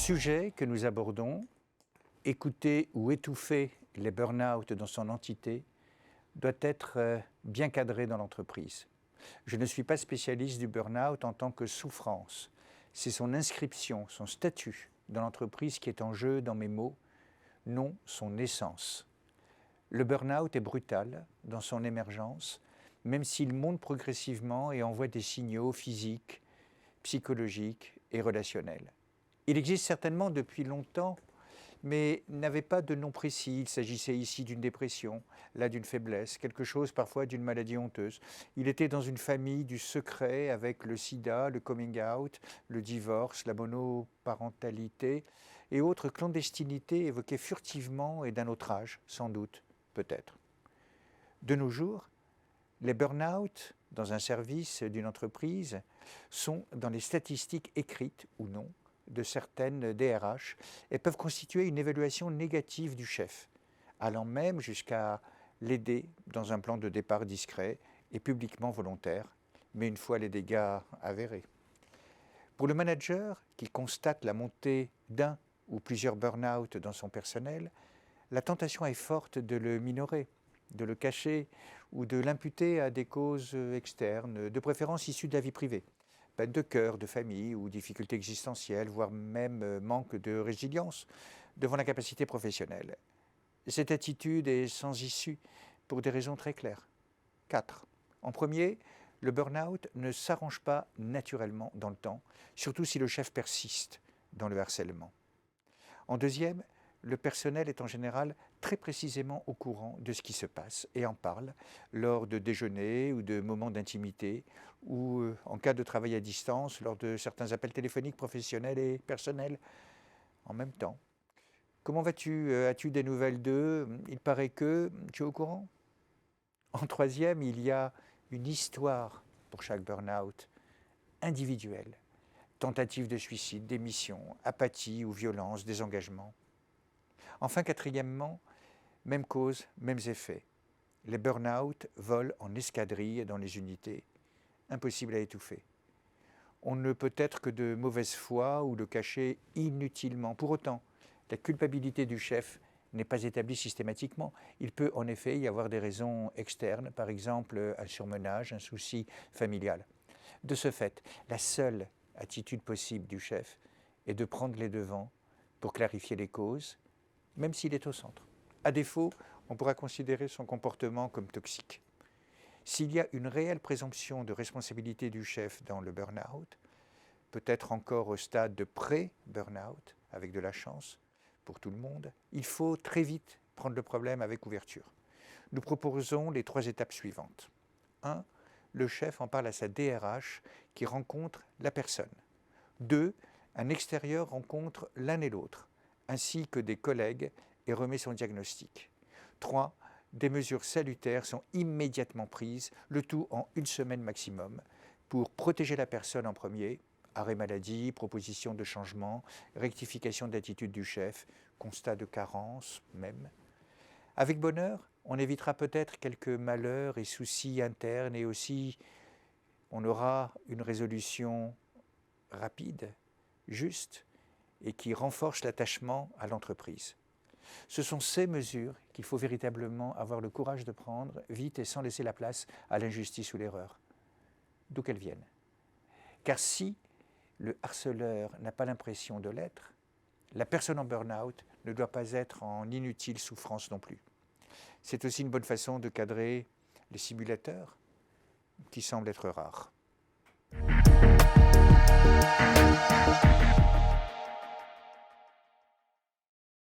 sujet que nous abordons, écouter ou étouffer les burn-out dans son entité, doit être bien cadré dans l'entreprise. Je ne suis pas spécialiste du burn-out en tant que souffrance. C'est son inscription, son statut dans l'entreprise qui est en jeu dans mes mots, non son essence. Le burn-out est brutal dans son émergence, même s'il monte progressivement et envoie des signaux physiques, psychologiques et relationnels. Il existe certainement depuis longtemps, mais n'avait pas de nom précis. Il s'agissait ici d'une dépression, là d'une faiblesse, quelque chose parfois d'une maladie honteuse. Il était dans une famille du secret avec le sida, le coming out, le divorce, la monoparentalité et autres clandestinités évoquées furtivement et d'un autre âge, sans doute, peut-être. De nos jours, les burn-out dans un service d'une entreprise sont dans les statistiques écrites ou non de certaines DRH et peuvent constituer une évaluation négative du chef, allant même jusqu'à l'aider dans un plan de départ discret et publiquement volontaire, mais une fois les dégâts avérés. Pour le manager qui constate la montée d'un ou plusieurs burn-out dans son personnel, la tentation est forte de le minorer, de le cacher ou de l'imputer à des causes externes, de préférence issues de la vie privée. Peine de cœur, de famille ou difficultés existentielles, voire même manque de résilience devant l'incapacité professionnelle. Cette attitude est sans issue pour des raisons très claires. 4. En premier, le burn-out ne s'arrange pas naturellement dans le temps, surtout si le chef persiste dans le harcèlement. En deuxième, le personnel est en général très précisément au courant de ce qui se passe et en parle lors de déjeuners ou de moments d'intimité ou en cas de travail à distance, lors de certains appels téléphoniques professionnels et personnels en même temps. Comment vas-tu? As-tu des nouvelles d'eux? Il paraît que tu es au courant? En troisième, il y a une histoire pour chaque burn-out individuelle. Tentative de suicide, démission, apathie ou violence, désengagement. Enfin, quatrièmement, même cause, mêmes effets. Les burn-out volent en escadrille dans les unités, impossible à étouffer. On ne peut être que de mauvaise foi ou le cacher inutilement. Pour autant, la culpabilité du chef n'est pas établie systématiquement. Il peut en effet y avoir des raisons externes, par exemple un surmenage, un souci familial. De ce fait, la seule attitude possible du chef est de prendre les devants pour clarifier les causes, même s'il est au centre. À défaut, on pourra considérer son comportement comme toxique. S'il y a une réelle présomption de responsabilité du chef dans le burn-out, peut-être encore au stade de pré-burn-out, avec de la chance pour tout le monde, il faut très vite prendre le problème avec ouverture. Nous proposons les 3 étapes suivantes. 1. Le chef en parle à sa DRH qui rencontre la personne. 2. Un extérieur rencontre l'un et l'autre, ainsi que des collègues, et remet son diagnostic. 3. Des mesures salutaires sont immédiatement prises, le tout en 1 semaine maximum, pour protéger la personne en premier, arrêt maladie, proposition de changement, rectification d'attitude du chef, constat de carence même. Avec bonheur, on évitera peut-être quelques malheurs et soucis internes et aussi on aura une résolution rapide, juste, et qui renforce l'attachement à l'entreprise. Ce sont ces mesures qu'il faut véritablement avoir le courage de prendre vite et sans laisser la place à l'injustice ou l'erreur, d'où qu'elles viennent. Car si le harceleur n'a pas l'impression de l'être, la personne en burn-out ne doit pas être en inutile souffrance non plus. C'est aussi une bonne façon de cadrer les simulateurs qui semblent être rares.